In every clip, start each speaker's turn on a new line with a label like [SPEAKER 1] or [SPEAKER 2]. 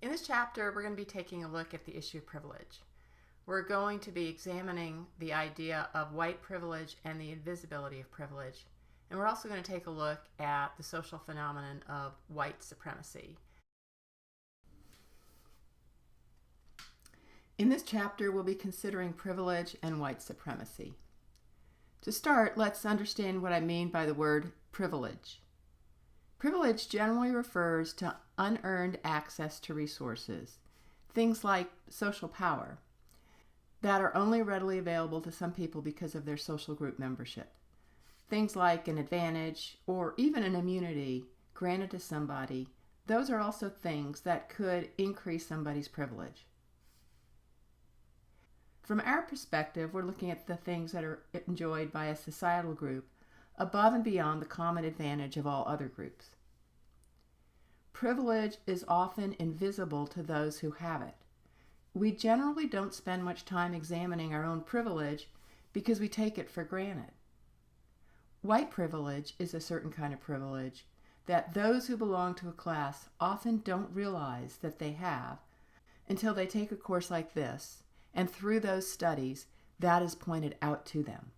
[SPEAKER 1] In this chapter, we're going to be taking a look at the issue of privilege. We're going to be examining the idea of white privilege and the invisibility of privilege. And we're also going to take a look at the social phenomenon of white supremacy. In this chapter, we'll be considering privilege and white supremacy. To start, let's understand what I mean by the word privilege. Privilege generally refers to unearned access to resources, things like social power, that are only readily available to some people because of their social group membership. Things like an advantage or even an immunity granted to somebody, those are also things that could increase somebody's privilege. From our perspective, we're looking at the things that are enjoyed by a societal group above and beyond the common advantage of all other groups. Privilege is often invisible to those who have it. We generally don't spend much time examining our own privilege because we take it for granted. White privilege is a certain kind of privilege that those who belong to a class often don't realize that they have until they take a course like this, and through those studies, that is pointed out to them.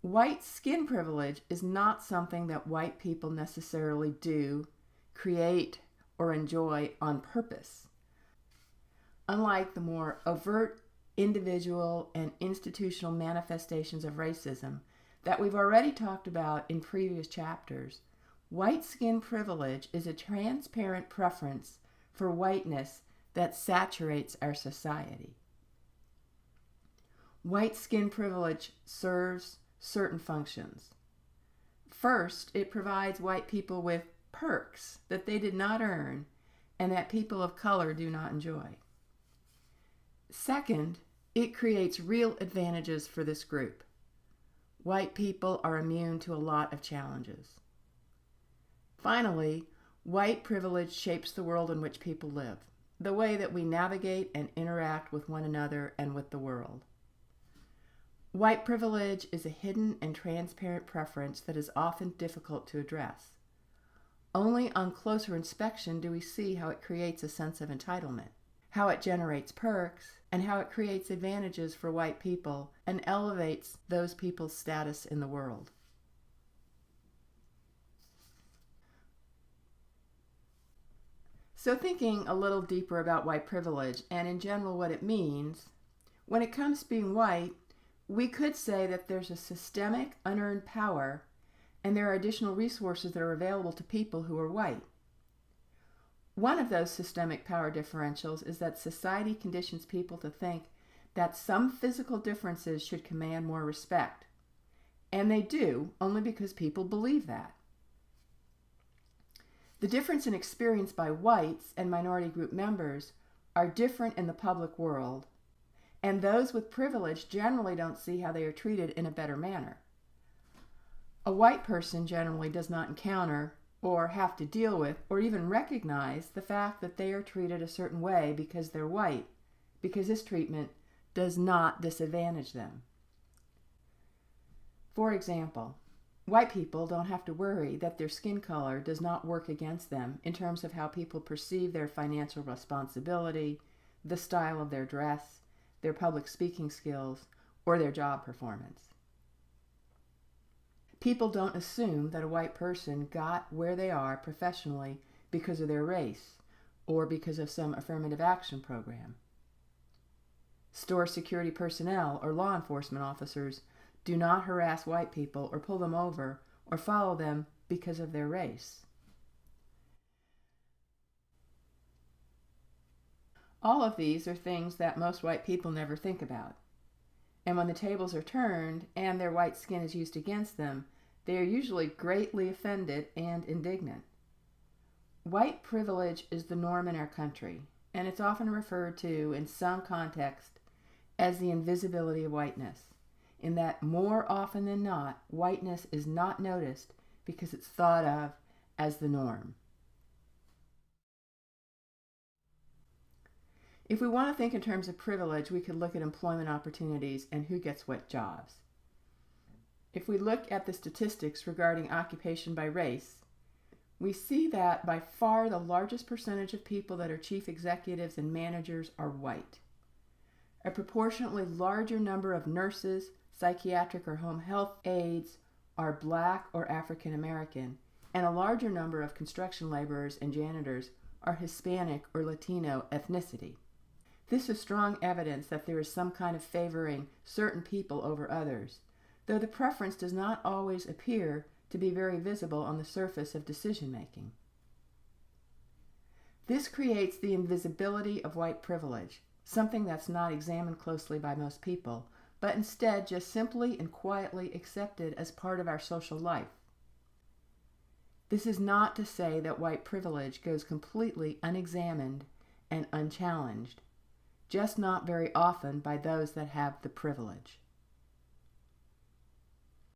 [SPEAKER 1] White skin privilege is not something that white people necessarily do, create, or enjoy on purpose. Unlike the more overt individual and institutional manifestations of racism that we've already talked about in previous chapters, white skin privilege is a transparent preference for whiteness that saturates our society. White skin privilege serves certain functions. First, it provides white people with perks that they did not earn and that people of color do not enjoy. Second, it creates real advantages for this group. White people are immune to a lot of challenges. Finally, white privilege shapes the world in which people live, the way that we navigate and interact with one another and with the world. White privilege is a hidden and transparent preference that is often difficult to address. Only on closer inspection do we see how it creates a sense of entitlement, how it generates perks, and how it creates advantages for white people and elevates those people's status in the world. So thinking a little deeper about white privilege and in general what it means, when it comes to being white, we could say that there's a systemic unearned power and there are additional resources that are available to people who are white. One of those systemic power differentials is that society conditions people to think that some physical differences should command more respect. And they do, only because people believe that. The difference in experience by whites and minority group members are different in the public world, and those with privilege generally don't see how they are treated in a better manner. A white person generally does not encounter or have to deal with or even recognize the fact that they are treated a certain way because they're white, because this treatment does not disadvantage them. For example, white people don't have to worry that their skin color does not work against them in terms of how people perceive their financial responsibility, the style of their dress, their public speaking skills, or their job performance. People don't assume that a white person got where they are professionally because of their race or because of some affirmative action program. Store security personnel or law enforcement officers do not harass white people or pull them over or follow them because of their race. All of these are things that most white people never think about. And when the tables are turned and their white skin is used against them, they are usually greatly offended and indignant. White privilege is the norm in our country, and it's often referred to in some context as the invisibility of whiteness, in that more often than not, whiteness is not noticed because it's thought of as the norm. If we want to think in terms of privilege, we could look at employment opportunities and who gets what jobs. If we look at the statistics regarding occupation by race, we see that by far the largest percentage of people that are chief executives and managers are white. A proportionately larger number of nurses, psychiatric or home health aides are Black or African American, and a larger number of construction laborers and janitors are Hispanic or Latino ethnicity. This is strong evidence that there is some kind of favoring certain people over others, though the preference does not always appear to be very visible on the surface of decision making. This creates the invisibility of white privilege, something that's not examined closely by most people, but instead just simply and quietly accepted as part of our social life. This is not to say that white privilege goes completely unexamined and unchallenged, just not very often by those that have the privilege.